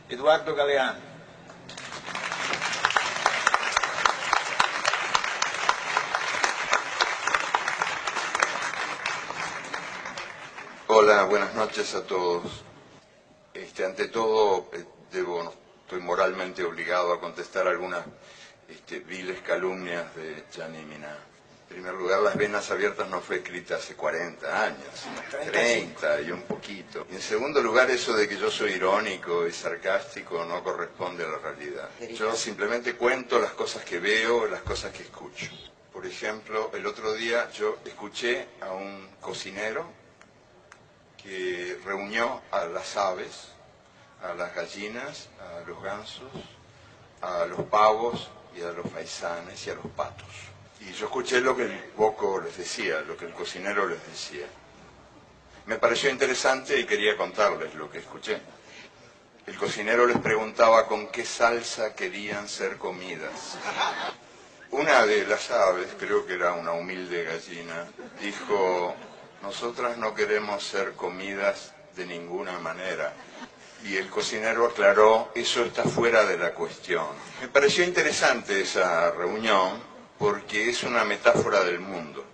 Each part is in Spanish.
Eduardo Galeano. Hola, buenas noches a todos. Ante todo, estoy moralmente obligado a contestar algunas viles calumnias de Gianni Minà. En primer lugar, Las Venas Abiertas no fue escrita hace 40 años, 30 y un poquito. Y en segundo lugar, eso de que yo soy irónico y sarcástico no corresponde a la realidad. Yo simplemente cuento las cosas que veo, las cosas que escucho. Por ejemplo, el otro día yo escuché a un cocinero que reunió a las aves, a las gallinas, a los gansos, a los pavos y a los faisanes y a los patos. Y yo escuché lo que el boco les decía, lo que el cocinero les decía. Me pareció interesante y quería contarles lo que escuché. El cocinero les preguntaba con qué salsa querían ser comidas. Una de las aves, creo que era una humilde gallina, dijo: nosotras no queremos ser comidas de ninguna manera. Y el cocinero aclaró: eso está fuera de la cuestión. Me pareció interesante esa reunión porque es una metáfora del mundo.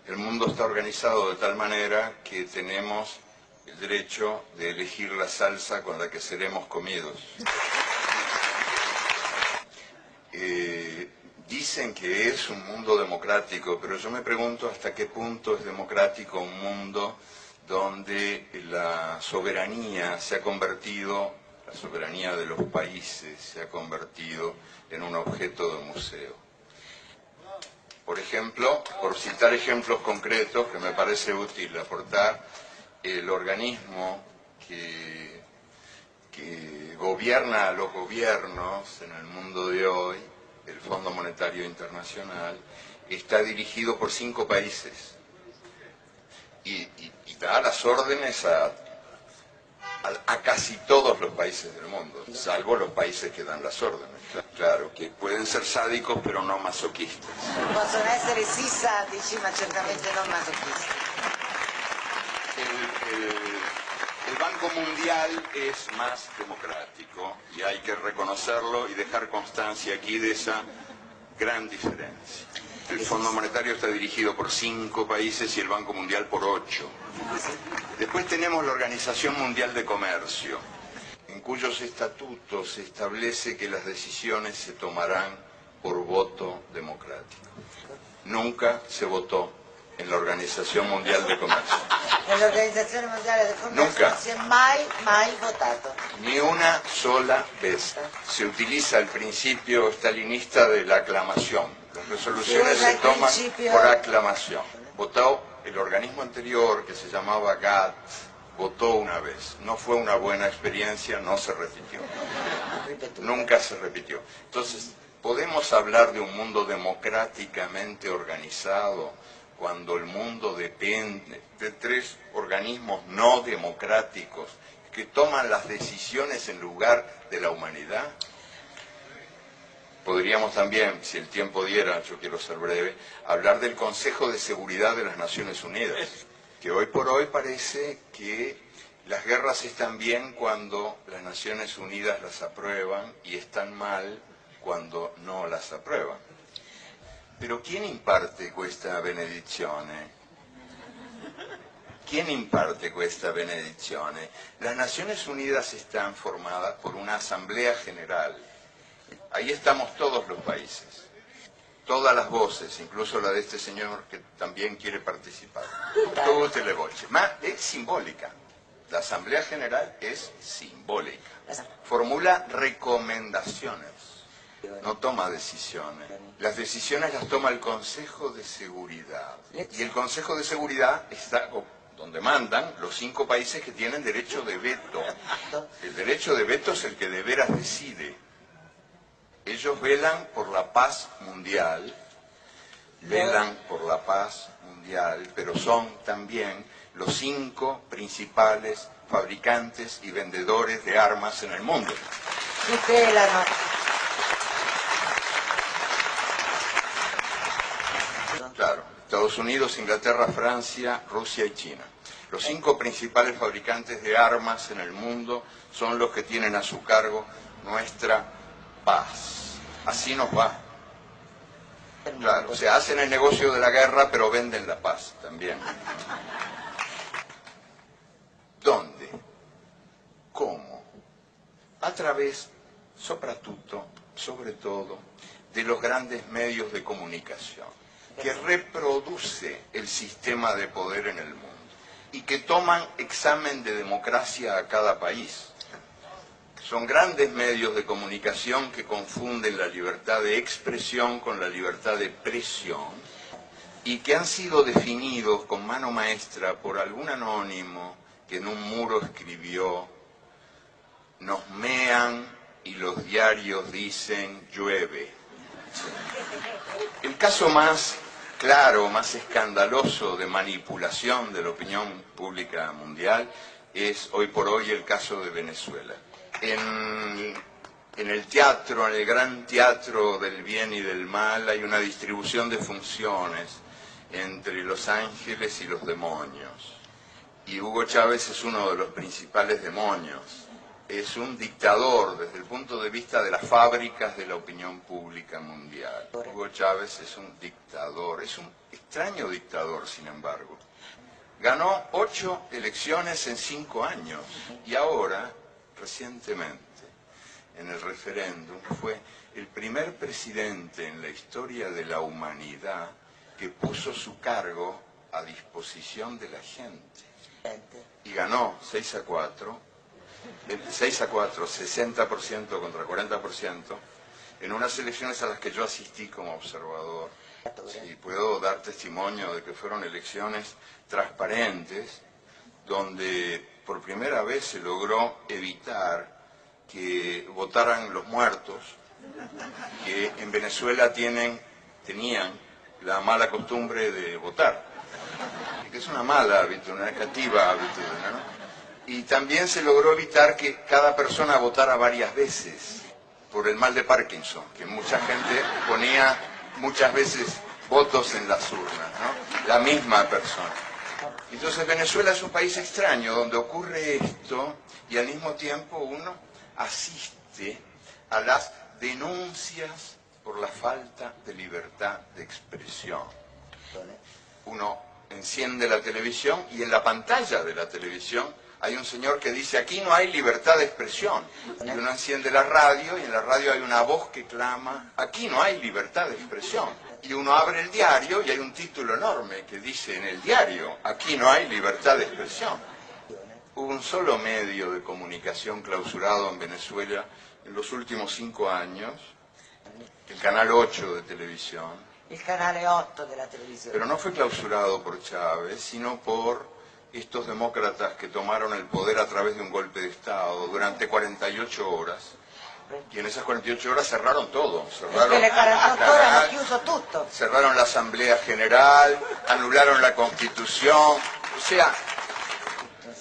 El mundo está organizado de tal manera que tenemos el derecho de elegir la salsa con la que seremos comidos. Dicen que es un mundo democrático, pero yo me pregunto hasta qué punto es democrático un mundo donde la soberanía se ha convertido, la soberanía de los países se ha convertido en un objeto de museo. Por ejemplo, por citar ejemplos concretos que me parece útil aportar, el organismo que gobierna a los gobiernos en el mundo de hoy, el Fondo Monetario Internacional, está dirigido por 5 países y da las órdenes a casi todos los países del mundo, salvo los países que dan las órdenes. Claro, que pueden ser sádicos pero no masoquistas. Possono essere sì sadici, ma certamente non masochisti. El Banco Mundial es más democrático y hay que reconocerlo y dejar constancia aquí de esa gran diferencia. El Fondo Monetario está dirigido por 5 países y el Banco Mundial por 8. Después tenemos la Organización Mundial de Comercio, en cuyos estatutos se establece que las decisiones se tomarán por voto democrático. Nunca se votó en la Organización Mundial de Comercio. Nell'Organizzazione Mondiale del Commercio Nunca. non si è mai votato. Ni una sola vez. Se utiliza el principio stalinista de la aclamación. Las resoluciones se toman por aclamación. Votó el organismo anterior, que se llamaba GATT, votó una vez. No fue una buena experiencia, no se repitió. Nunca se repitió. Entonces, ¿podemos hablar de un mundo democráticamente organizado cuando el mundo depende de 3 organismos no democráticos que toman las decisiones en lugar de la humanidad? Podríamos también, si el tiempo diera, yo quiero ser breve, hablar del Consejo de Seguridad de las Naciones Unidas, que hoy por hoy parece que las guerras están bien cuando las Naciones Unidas las aprueban y están mal cuando no las aprueban. Pero ¿quién imparte questa benedizione? ¿Quién imparte questa benedizione? Las Naciones Unidas están formadas por una Asamblea General. Ahí estamos todos los países, todas las voces, incluso la de este señor que también quiere participar. Tutte le voci. Ma è simbólica. La Asamblea General es simbólica. Formula recomendaciones. No toma decisiones. Las decisiones las toma el Consejo de Seguridad. Y el Consejo de Seguridad está donde mandan los 5 países que tienen derecho de veto. El derecho de veto es el que de veras decide. Ellos velan por la paz mundial, pero son también los 5 principales fabricantes y vendedores de armas en el mundo. Tutelano. Claro, Estados Unidos, Inglaterra, Francia, Rusia y China. Los 5 principales fabricantes de armas en el mundo son los que tienen a su cargo nuestra paz. Así nos va. Claro, o sea, hacen el negocio de la guerra, pero venden la paz también. ¿Dónde? ¿Cómo? A través, sobre todo, de los grandes medios de comunicación, que reproduce el sistema de poder en el mundo y que toman examen de democracia a cada país. Son grandes medios de comunicación que confunden la libertad de expresión con la libertad de presión y que han sido definidos con mano maestra por algún anónimo que en un muro escribió: nos mean y los diarios dicen llueve. El caso más claro, más escandaloso de manipulación de la opinión pública mundial es hoy por hoy el caso de Venezuela. En el teatro, en el gran teatro del bien y del mal, hay una distribución de funciones entre los ángeles y los demonios. Y Hugo Chávez es uno de los principales demonios. Es un dictador desde el punto de vista de las fábricas de la opinión pública mundial. Hugo Chávez es un dictador, es un extraño dictador, sin embargo. Ganó 8 elecciones en 5 años y ahora, recientemente, en el referéndum, fue el primer presidente en la historia de la humanidad que puso su cargo a disposición de la gente. Y ganó 6-4, 60% contra 40%, en unas elecciones a las que yo asistí como observador. Y puedo dar testimonio de que fueron elecciones transparentes, donde por primera vez se logró evitar que votaran los muertos, que en Venezuela tenían la mala costumbre de votar, que es una mala habitude, una negativa habitude, ¿no? Y también se logró evitar que cada persona votara varias veces, por el mal de Parkinson, que mucha gente ponía muchas veces votos en las urnas, ¿no? La misma persona. Entonces Venezuela es un país extraño donde ocurre esto y al mismo tiempo uno asiste a las denuncias por la falta de libertad de expresión. Uno enciende la televisión y en la pantalla de la televisión hay un señor que dice: aquí no hay libertad de expresión. Y uno enciende la radio y en la radio hay una voz que clama: aquí no hay libertad de expresión. Y uno abre el diario y hay un título enorme que dice en el diario: aquí no hay libertad de expresión. Hubo un solo medio de comunicación clausurado en Venezuela en los últimos 5 años, el Canal 8 de televisión. El Canal 8 de la televisión. Pero no fue clausurado por Chávez, sino por estos demócratas que tomaron el poder a través de un golpe de Estado durante 48 horas. Y en esas 48 horas cerraron todo. Cerraron la Asamblea General, anularon la Constitución. O sea,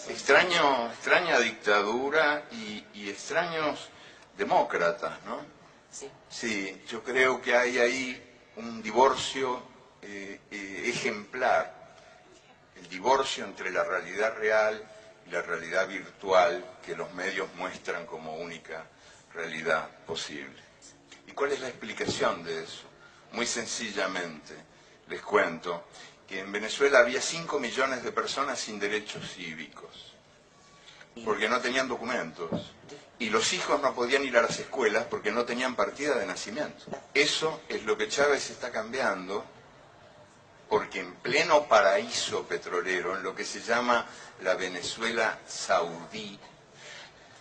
extraña dictadura y extraños demócratas, ¿no? Sí. Sí, yo creo que hay ahí un divorcio ejemplar. El divorcio entre la realidad real y la realidad virtual que los medios muestran como única realidad posible. ¿Y cuál es la explicación de eso? Muy sencillamente, les cuento que en Venezuela había 5 millones de personas sin derechos cívicos, porque no tenían documentos, y los hijos no podían ir a las escuelas porque no tenían partida de nacimiento. Eso es lo que Chávez está cambiando, porque en pleno paraíso petrolero, en lo que se llama la Venezuela saudí,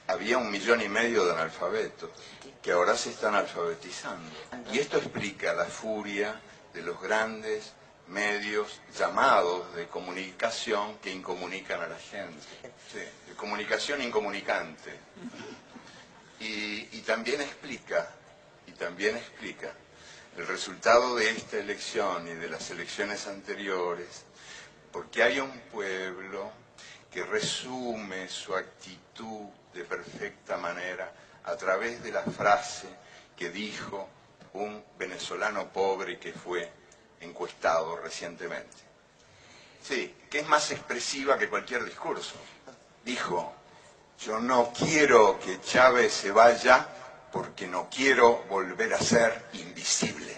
había 1,5 millones de analfabetos, que ahora se están alfabetizando. Y esto explica la furia de los grandes medios llamados de comunicación que incomunican a la gente. Sí, de comunicación incomunicante. Y también explica el resultado de esta elección y de las elecciones anteriores, porque hay un pueblo que resume su actitud de perfecta manera a través de la frase que dijo un venezolano pobre que fue encuestado recientemente. Sí, que es más expresiva que cualquier discurso. Dijo, yo no quiero que Chávez se vaya porque no quiero volver a ser invisible.